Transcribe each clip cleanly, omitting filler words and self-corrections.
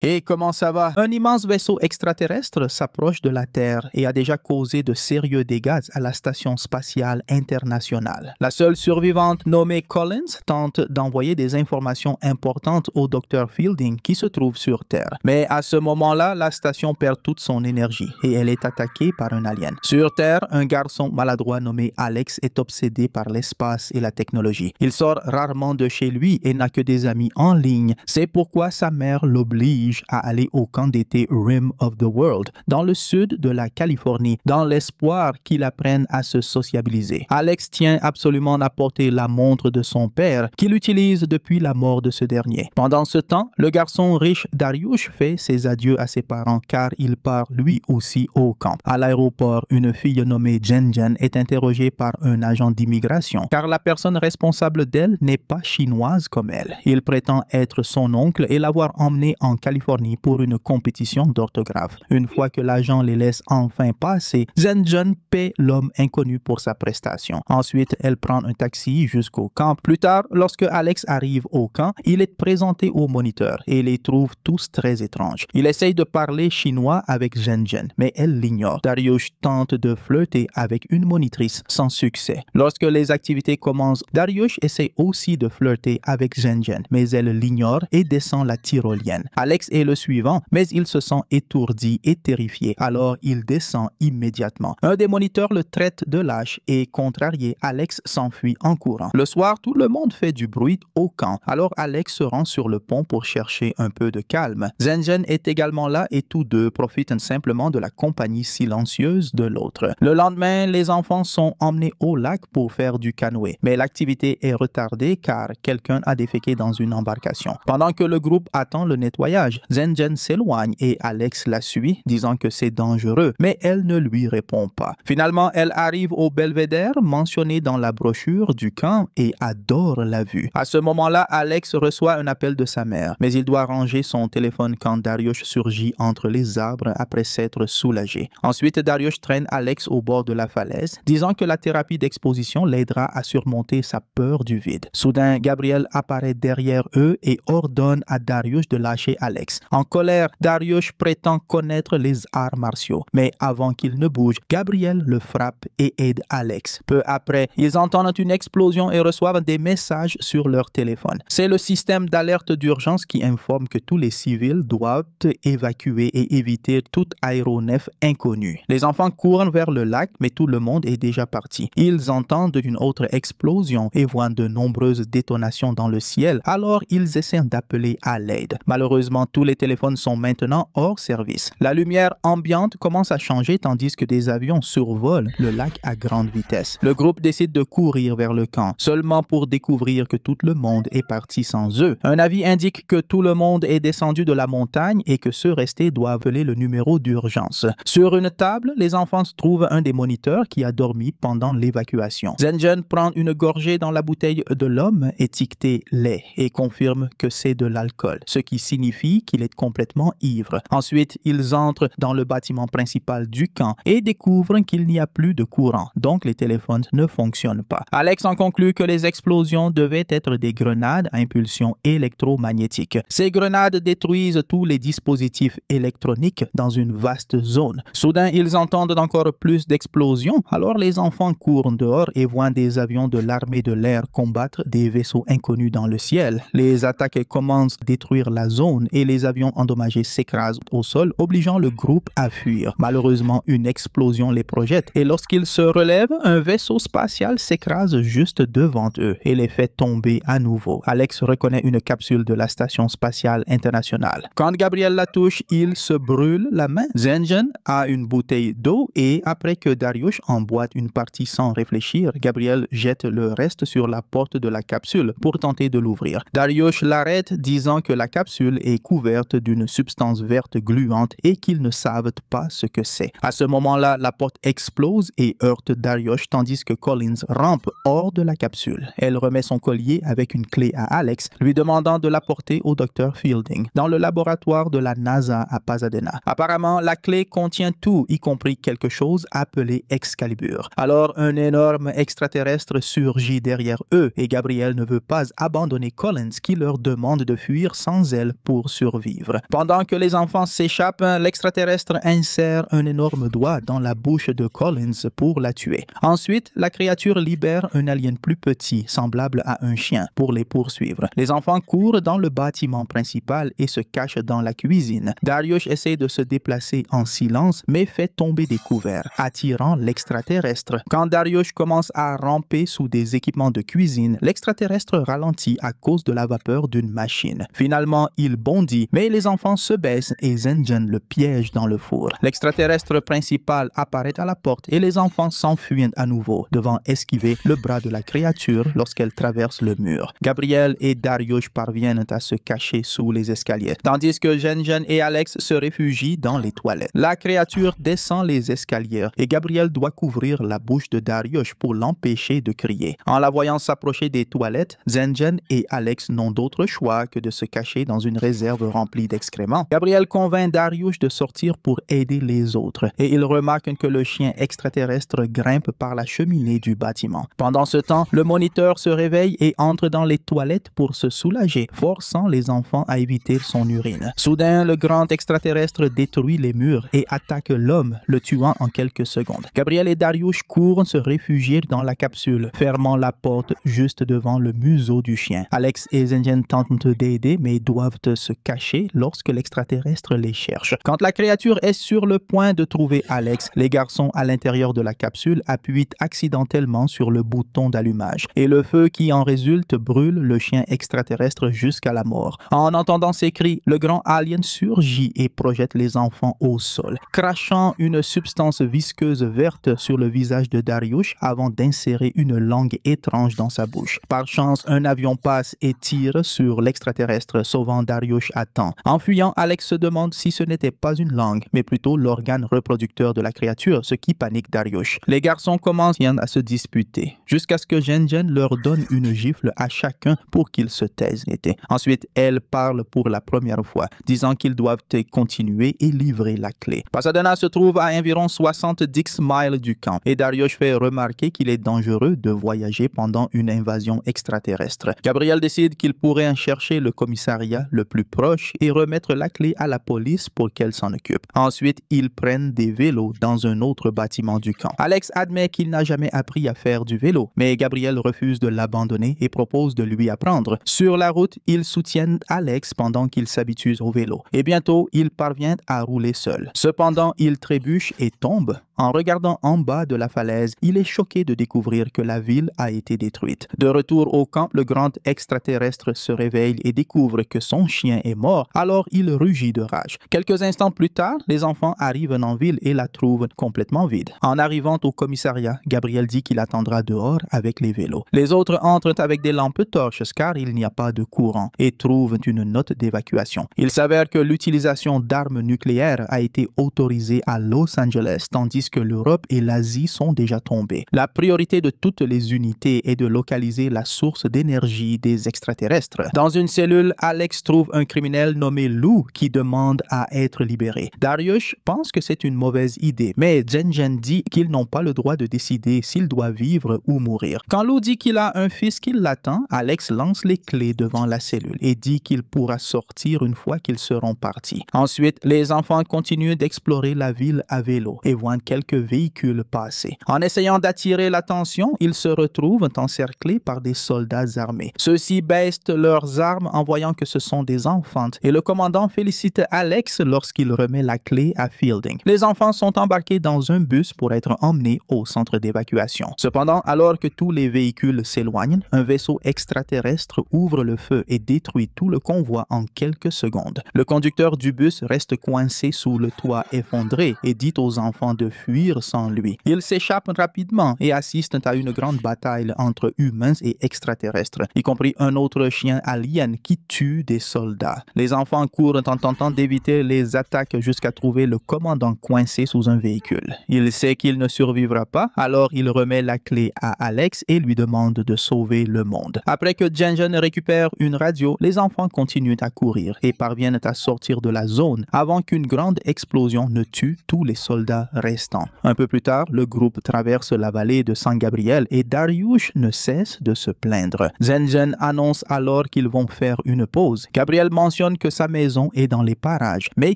Et comment ça va? Un immense vaisseau extraterrestre s'approche de la Terre et a déjà causé de sérieux dégâts à la Station spatiale internationale. La seule survivante nommée Collins tente d'envoyer des informations importantes au Dr. Fielding qui se trouve sur Terre. Mais à ce moment-là, la station perd toute son énergie et elle est attaquée par un alien. Sur Terre, un garçon maladroit nommé Alex est obsédé par l'espace et la technologie. Il sort rarement de chez lui et n'a que des amis en ligne. C'est pourquoi sa mère l'oblige à aller au camp d'été Rim of the World, dans le sud de la Californie, dans l'espoir qu'il apprenne à se sociabiliser. Alex tient absolument à porter la montre de son père, qu'il utilise depuis la mort de ce dernier. Pendant ce temps, le garçon riche Dariush fait ses adieux à ses parents car il part lui aussi au camp. À l'aéroport, une fille nommée Jen Jen est interrogée par un agent d'immigration car la personne responsable d'elle n'est pas chinoise comme elle. Il prétend être son oncle et l'avoir emmenée en Californie pour une compétition d'orthographe. Une fois que l'agent les laisse enfin passer, Jen Jen paie l'homme inconnu pour sa prestation. Ensuite, elle prend un taxi jusqu'au camp. Plus tard, lorsque Alex arrive au camp, il est présenté au moniteur et les trouve tous très étranges. Il essaye de parler chinois avec Jen Jen, mais elle l'ignore. Dariush tente de flirter avec une monitrice sans succès. Lorsque les activités commencent, Dariush essaie aussi de flirter avec Jen Jen, mais elle l'ignore et descend la tyrolienne. Alex est le suivant, mais il se sent étourdi et terrifié, alors il descend immédiatement. Un des moniteurs le traite de lâche et contrarié, Alex s'enfuit en courant. Le soir, tout le monde fait du bruit au camp, alors Alex se rend sur le pont pour chercher un peu de calme. Jen Jen est également là et tous deux profitent simplement de la compagnie silencieuse de l'autre. Le lendemain, les enfants sont emmenés au lac pour faire du canoë, mais l'activité est retardée car quelqu'un a déféqué dans une embarcation. Pendant que le groupe attend le nettoyage, Jen Jen s'éloigne et Alex la suit, disant que c'est dangereux, mais elle ne lui répond pas. Finalement, elle arrive au belvédère mentionné dans la brochure du camp et adore la vue. À ce moment-là, Alex reçoit un appel de sa mère, mais il doit ranger son téléphone quand Dariush surgit entre les arbres après s'être soulagé. Ensuite, Dariush traîne Alex au bord de la falaise, disant que la thérapie d'exposition l'aidera à surmonter sa peur du vide. Soudain, Gabriel apparaît derrière eux et ordonne à Dariush de lâcher Alex. En colère, Dariush prétend connaître les arts martiaux, mais avant qu'il ne bouge, Gabriel le frappe et aide Alex. Peu après, ils entendent une explosion et reçoivent des messages sur leur téléphone. C'est le système d'alerte d'urgence qui informe que tous les civils doivent évacuer et éviter toute aéronef inconnue. Les enfants courent vers le lac, mais tout le monde est déjà parti. Ils entendent une autre explosion et voient de nombreuses détonations dans le ciel, alors ils essaient d'appeler à l'aide. Malheureusement, tous les téléphones sont maintenant hors service. La lumière ambiante commence à changer tandis que des avions survolent le lac à grande vitesse. Le groupe décide de courir vers le camp, seulement pour découvrir que tout le monde est parti sans eux. Un avis indique que tout le monde est descendu de la montagne et que ceux restés doivent appeler le numéro d'urgence. Sur une table, les enfants trouvent un des moniteurs qui a dormi pendant l'évacuation. Jen Jen prend une gorgée dans la bouteille de l'homme étiquetée lait et confirme que c'est de l'alcool, ce qui signifie qu'il est complètement ivre. Ensuite, ils entrent dans le bâtiment principal du camp et découvrent qu'il n'y a plus de courant, donc les téléphones ne fonctionnent pas. Alex en conclut que les explosions devaient être des grenades à impulsion électromagnétique. Ces grenades détruisent tous les dispositifs électroniques dans une vaste zone. Soudain, ils entendent encore plus d'explosions, alors les enfants courent dehors et voient des avions de l'armée de l'air combattre des vaisseaux inconnus dans le ciel. Les attaques commencent à détruire la zone et les avions endommagés s'écrasent au sol, obligeant le groupe à fuir. Malheureusement, une explosion les projette et lorsqu'ils se relèvent, un vaisseau spatial s'écrase juste devant eux et les fait tomber à nouveau. Alex reconnaît une capsule de la Station spatiale internationale. Quand Gabriel la touche, il se brûle la main. Jen Jen a une bouteille d'eau et après que Dariush emboîte une partie sans réfléchir, Gabriel jette le reste sur la porte de la capsule pour tenter de l'ouvrir. Dariush l'arrête disant que la capsule est couverte d'une substance verte gluante et qu'ils ne savent pas ce que c'est. À ce moment-là, la porte explose et heurte Dariush tandis que Collins rampe hors de la capsule. Elle remet son collier avec une clé à Alex, lui demandant de l'apporter au Dr. Fielding dans le laboratoire de la NASA à Pasadena. Apparemment, la clé contient tout, y compris quelque chose appelé Excalibur. Alors, un énorme extraterrestre surgit derrière eux et Gabriel ne veut pas abandonner Collins qui leur demande de fuir sans elle pour survivre. survivre. Pendant que les enfants s'échappent, l'extraterrestre insère un énorme doigt dans la bouche de Collins pour la tuer. Ensuite, la créature libère un alien plus petit, semblable à un chien, pour les poursuivre. Les enfants courent dans le bâtiment principal et se cachent dans la cuisine. Darius essaie de se déplacer en silence, mais fait tomber des couverts, attirant l'extraterrestre. Quand Darius commence à ramper sous des équipements de cuisine, l'extraterrestre ralentit à cause de la vapeur d'une machine. Finalement, il bondit, mais les enfants se baissent et Zengen le piège dans le four. L'extraterrestre principal apparaît à la porte et les enfants s'enfuient à nouveau, devant esquiver le bras de la créature lorsqu'elle traverse le mur. Gabriel et Darius parviennent à se cacher sous les escaliers, tandis que Zengen et Alex se réfugient dans les toilettes. La créature descend les escaliers et Gabriel doit couvrir la bouche de Darius pour l'empêcher de crier. En la voyant s'approcher des toilettes, Zengen et Alex n'ont d'autre choix que de se cacher dans une réserve remplie d'excréments. Gabriel convainc Darius de sortir pour aider les autres et il remarque que le chien extraterrestre grimpe par la cheminée du bâtiment. Pendant ce temps, le moniteur se réveille et entre dans les toilettes pour se soulager, forçant les enfants à éviter son urine. Soudain, le grand extraterrestre détruit les murs et attaque l'homme, le tuant en quelques secondes. Gabriel et Darius courent se réfugier dans la capsule, fermant la porte juste devant le museau du chien. Alex et Zengen tentent d'aider, mais doivent se cacher lorsque l'extraterrestre les cherche. Quand la créature est sur le point de trouver Alex, les garçons à l'intérieur de la capsule appuient accidentellement sur le bouton d'allumage et le feu qui en résulte brûle le chien extraterrestre jusqu'à la mort. En entendant ces cris, le grand alien surgit et projette les enfants au sol, crachant une substance visqueuse verte sur le visage de Darius avant d'insérer une langue étrange dans sa bouche. Par chance, un avion passe et tire sur l'extraterrestre, sauvant Darius à temps. En fuyant, Alex se demande si ce n'était pas une langue, mais plutôt l'organe reproducteur de la créature, ce qui panique Darius. Les garçons commencent à se disputer, jusqu'à ce que Zengen leur donne une gifle à chacun pour qu'ils se taisent. Ensuite, elle parle pour la première fois, disant qu'ils doivent continuer et livrer la clé. Pasadena se trouve à environ 70 miles du camp et Darius fait remarquer qu'il est dangereux de voyager pendant une invasion extraterrestre. Gabriel décide qu'il pourrait chercher le commissariat le plus proche et remettre la clé à la police pour qu'elle s'en occupe. Ensuite, ils prennent des vélos dans un autre bâtiment du camp. Alex admet qu'il n'a jamais appris à faire du vélo, mais Gabriel refuse de l'abandonner et propose de lui apprendre. Sur la route, ils soutiennent Alex pendant qu'il s'habitue au vélo et bientôt, il parvient à rouler seul. Cependant, il trébuche et tombe. En regardant en bas de la falaise, il est choqué de découvrir que la ville a été détruite. De retour au camp, le grand extraterrestre se réveille et découvre que son chien est mort, alors il rugit de rage. Quelques instants plus tard, les enfants arrivent en ville et la trouvent complètement vide. En arrivant au commissariat, Gabriel dit qu'il attendra dehors avec les vélos. Les autres entrent avec des lampes torches car il n'y a pas de courant et trouvent une note d'évacuation. Il s'avère que l'utilisation d'armes nucléaires a été autorisée à Los Angeles, tandis que l'Europe et l'Asie sont déjà tombées. La priorité de toutes les unités est de localiser la source d'énergie des extraterrestres. Dans une cellule, Alex trouve un criminel nommé Lou qui demande à être libéré. Darius pense que c'est une mauvaise idée, mais Zengen dit qu'ils n'ont pas le droit de décider s'il doit vivre ou mourir. Quand Lou dit qu'il a un fils qui l'attend, Alex lance les clés devant la cellule et dit qu'il pourra sortir une fois qu'ils seront partis. Ensuite, les enfants continuent d'explorer la ville à vélo et voient quelques véhicules passer. En essayant d'attirer l'attention, ils se retrouvent encerclés par des soldats armés. Ceux-ci baissent leurs armes en voyant que ce sont des enfants et le commandant félicite Alex lorsqu'il remet la clé à Fielding. Les enfants sont embarqués dans un bus pour être emmenés au centre d'évacuation. Cependant, alors que tous les véhicules s'éloignent, un vaisseau extraterrestre ouvre le feu et détruit tout le convoi en quelques secondes. Le conducteur du bus reste coincé sous le toit effondré et dit aux enfants de fuir sans lui. Ils s'échappent rapidement et assistent à une grande bataille entre humains et extraterrestres, y compris un autre chien alien qui tue des soldats. Les enfants courent en tentant d'éviter les attaques jusqu'à trouver le commandant coincé sous un véhicule. Il sait qu'il ne survivra pas, alors il remet la clé à Alex et lui demande de sauver le monde. Après que Zengen récupère une radio, les enfants continuent à courir et parviennent à sortir de la zone avant qu'une grande explosion ne tue tous les soldats restants. restants. Un peu plus tard, le groupe traverse la vallée de San Gabriel et Dariush ne cesse de se plaindre. Zenjen annonce alors qu'ils vont faire une pause. Gabriel mentionne que sa maison est dans les parages, mais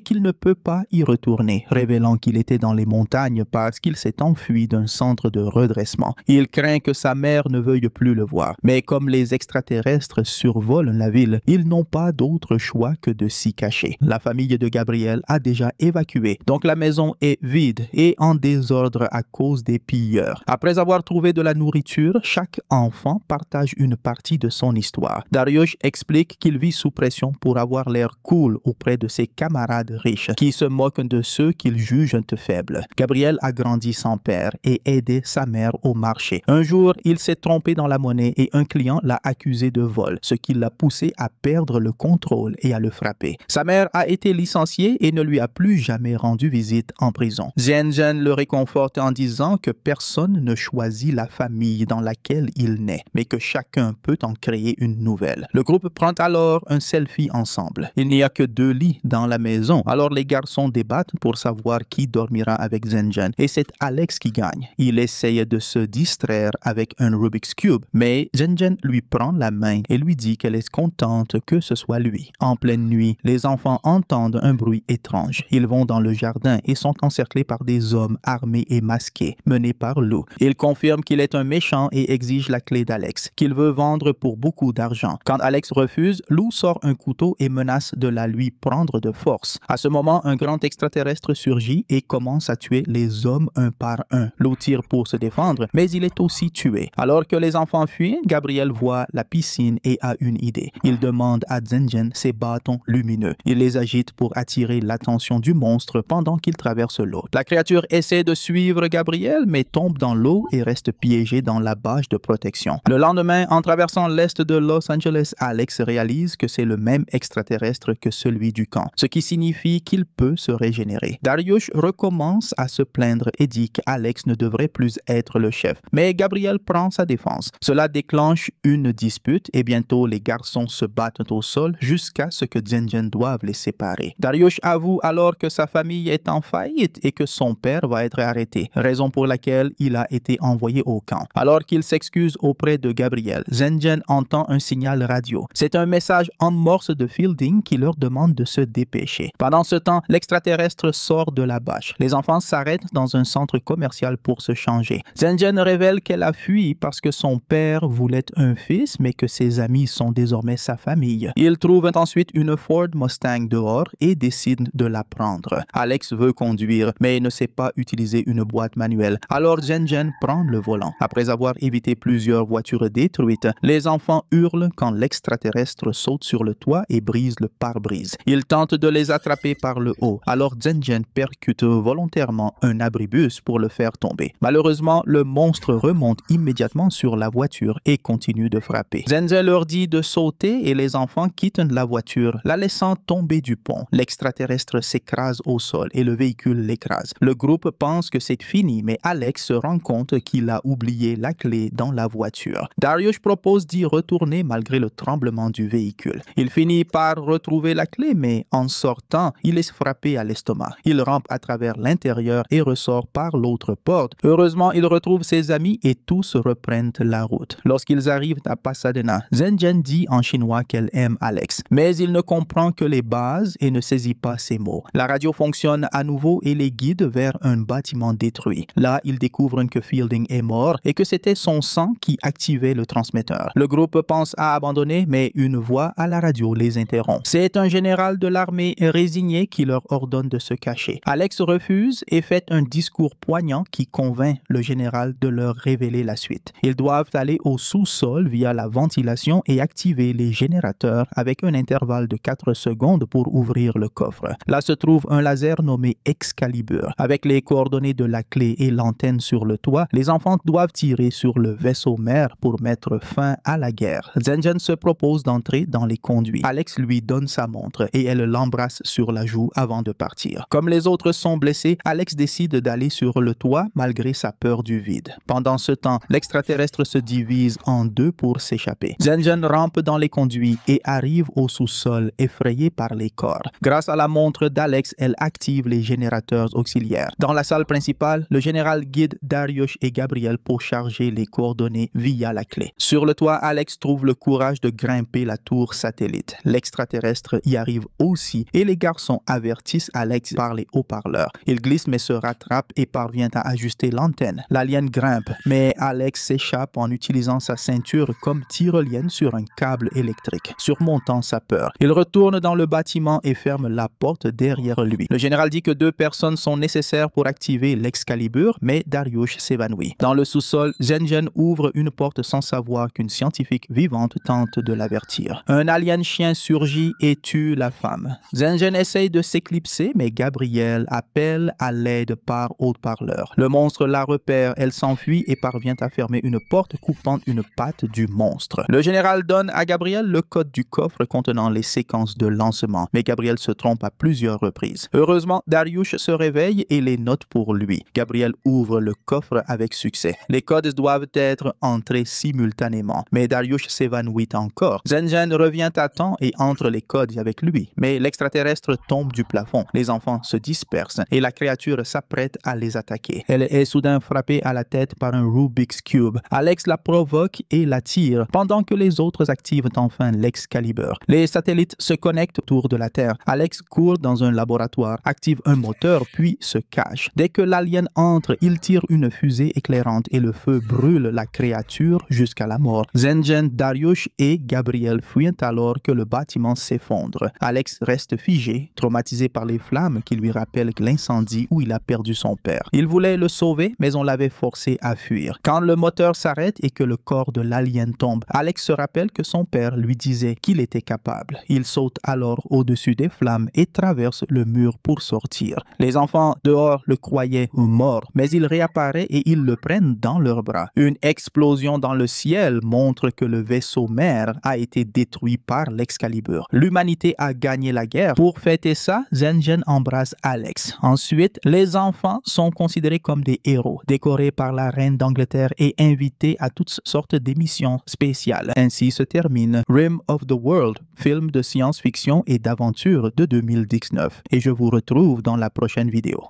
qu'il ne peut pas y retourner, révélant qu'il était dans les montagnes parce qu'il s'est enfui d'un centre de redressement. Il craint que sa mère ne veuille plus le voir, mais comme les extraterrestres survolent la ville, ils n'ont pas d'autre choix que de s'y cacher. La famille de Gabriel a déjà évacué, donc la maison est vide et en désordre à cause des pilleurs. Après avoir trouvé de la nourriture, chaque enfant partage une partie de son histoire. Dariush explique qu'il vit sous pression pour avoir l'air cool auprès de ses camarades riches, qui se moquent de ceux qu'il juge faibles. Gabriel a grandi sans père et aidé sa mère au marché. Un jour, il s'est trompé dans la monnaie et un client l'a accusé de vol, ce qui l'a poussé à perdre le contrôle et à le frapper. Sa mère a été licenciée et ne lui a plus jamais rendu visite en prison. Zenjen le réconforte en disant que personne ne choisit la famille dans laquelle il naît, mais que chacun peut en créer une nouvelle. Le groupe prend alors un selfie ensemble. Il n'y a que 2 lits dans la maison, alors les garçons débattent pour savoir qui dormira avec Zenjen, et c'est Alex qui gagne. Il essaye de se distraire avec un Rubik's Cube, mais Zenjen lui prend la main et lui dit qu'elle est contente que ce soit lui. En pleine nuit, les enfants entendent un bruit étrange. Ils vont dans le jardin et sont encerclés par des hommes armés et masqués, menés par Lou. Il confirme qu'il est un méchant et exige la clé d'Alex, qu'il veut vendre pour beaucoup d'argent. Quand Alex refuse, Lou sort un couteau et menace de la lui prendre de force. À ce moment, un grand extraterrestre surgit et commence à tuer les hommes un par un. Lou tire pour se défendre, mais il est aussi tué. Alors que les enfants fuient, Gabriel voit la piscine et a une idée. Il demande à Zenjen ses bâtons lumineux. Il les agite pour attirer l'attention du monstre pendant qu'il traverse l'eau. La créature essaie de suivre Gabriel, mais tombe dans l'eau et reste piégée dans la bâche de protection. Le lendemain, en traversant l'est de Los Angeles, Alex réalise que c'est le même extraterrestre que celui du camp, ce qui signifie qu'il peut se régénérer. Dariush recommence à se plaindre et dit qu'Alex ne devrait plus être le chef, mais Gabriel prend sa défense. Cela déclenche une dispute et bientôt les garçons se battent au sol jusqu'à ce que Zenjen doive les séparer. Dariush avoue alors que sa famille est en faillite et que son père va être arrêté, raison pour laquelle il a été envoyé au camp. Alors qu'il s'excuse auprès de Gabriel, Zenjen entend un signal radio. C'est un message en morse de Fielding qui leur demande de se dépêcher. Pendant ce temps, l'extraterrestre sort de la bâche. Les enfants s'arrêtent dans un centre commercial pour se changer. Zenjen révèle qu'elle a fui parce que son père voulait un fils, mais que ses amis sont désormais sa famille. Ils trouvent ensuite une Ford Mustang dehors et décident de la prendre. Alex veut conduire, mais ne sait pas utiliser une boîte manuelle. Alors Zenjen prend le volant. Après avoir évité plusieurs voitures détruites, les enfants hurlent quand l'extraterrestre saute sur le toit et brise le pare-brise. Il tente de les attraper par le haut. Alors Zenjen percute volontairement un abribus pour le faire tomber. Malheureusement, le monstre remonte immédiatement sur la voiture et continue de frapper. Zenjen leur dit de sauter et les enfants quittent la voiture, la laissant tomber du pont. L'extraterrestre s'écrase au sol et le véhicule l'écrase. Le groupe pense que c'est fini, mais Alex se rend compte qu'il a oublié la clé dans la voiture. Dariush propose d'y retourner malgré le tremblement du véhicule. Il finit par retrouver la clé, mais en sortant, il est frappé à l'estomac. Il rampe à travers l'intérieur et ressort par l'autre porte. Heureusement, il retrouve ses amis et tous reprennent la route. Lorsqu'ils arrivent à Pasadena, Zenjen dit en chinois qu'elle aime Alex, mais il ne comprend que les bases et ne saisit pas ses mots. La radio fonctionne à nouveau et les guide vers un bâtiment détruit. Là, ils découvrent que Fielding est mort et que c'était son sang qui activait le transmetteur. Le groupe pense à abandonner, mais une voix à la radio les interrompt. C'est un général de l'armée résigné qui leur ordonne de se cacher. Alex refuse et fait un discours poignant qui convainc le général de leur révéler la suite. Ils doivent aller au sous-sol via la ventilation et activer les générateurs avec un intervalle de 4 secondes pour ouvrir le coffre. Là se trouve un laser nommé Excalibur. Avec les coordonnées de la clé et l'antenne sur le toit, les enfants doivent tirer sur le vaisseau mère pour mettre fin à la guerre. Zenjen se propose d'entrer dans les conduits. Alex lui donne sa montre et elle l'embrasse sur la joue avant de partir. Comme les autres sont blessés, Alex décide d'aller sur le toit malgré sa peur du vide. Pendant ce temps, l'extraterrestre se divise en 2 pour s'échapper. Zenjen rampe dans les conduits et arrive au sous-sol effrayée par les corps. Grâce à la montre d'Alex, elle active les générateurs auxiliaires. Dans la salle principale, le général guide Darius et Gabriel pour charger les coordonnées via la clé. Sur le toit, Alex trouve le courage de grimper la tour satellite. L'extraterrestre y arrive aussi et les garçons avertissent Alex par les haut-parleurs. Il glisse mais se rattrape et parvient à ajuster l'antenne. L'alien grimpe, mais Alex s'échappe en utilisant sa ceinture comme tyrolienne sur un câble électrique, surmontant sa peur. Il retourne dans le bâtiment et ferme la porte derrière lui. Le général dit que 2 personnes sont nécessaires pour activer l'Excalibur, mais Darius s'évanouit. Dans le sous-sol, Zengen ouvre une porte sans savoir qu'une scientifique vivante tente de l'avertir. Un alien chien surgit et tue la femme. Zengen essaye de s'éclipser, mais Gabriel appelle à l'aide par haut-parleur. Le monstre la repère, elle s'enfuit et parvient à fermer une porte coupant une patte du monstre. Le général donne à Gabriel le code du coffre contenant les séquences de lancement, mais Gabriel se trompe à plusieurs reprises. Heureusement, Darius se réveille et les note pour lui. Gabriel ouvre le coffre avec succès. Les codes doivent être entrés simultanément, mais Darius s'évanouit encore. Zengen revient à temps et entre les codes avec lui, mais l'extraterrestre tombe du plafond. Les enfants se dispersent et la créature s'apprête à les attaquer. Elle est soudain frappée à la tête par un Rubik's Cube. Alex la provoque et la tire, pendant que les autres activent enfin l'Excalibur. Les satellites se connectent autour de la Terre. Alex court dans un laboratoire, active un moteur, puis se cache. Dès que l'alien entre, il tire une fusée éclairante et le feu brûle la créature jusqu'à la mort. Zengen, Darius et Gabriel fuient alors que le bâtiment s'effondre. Alex reste figé, traumatisé par les flammes qui lui rappellent l'incendie où il a perdu son père. Il voulait le sauver, mais on l'avait forcé à fuir. Quand le moteur s'arrête et que le corps de l'alien tombe, Alex se rappelle que son père lui disait qu'il était capable. Il saute alors au-dessus des flammes et traverse le mur pour sortir. Les enfants dehors le croyaient mort, mais il réapparaît et ils le prennent dans leurs bras. Une explosion dans le ciel montre que le vaisseau mère a été détruit par l'Excalibur. L'humanité a gagné la guerre. Pour fêter ça, Zengen embrasse Alex. Ensuite, les enfants sont considérés comme des héros, décorés par la reine d'Angleterre et invités à toutes sortes d'émissions spéciales. Ainsi se termine Rim of the World, film de science-fiction et d'aventure de 2019. Et je vous retrouve dans la prochaine vidéo.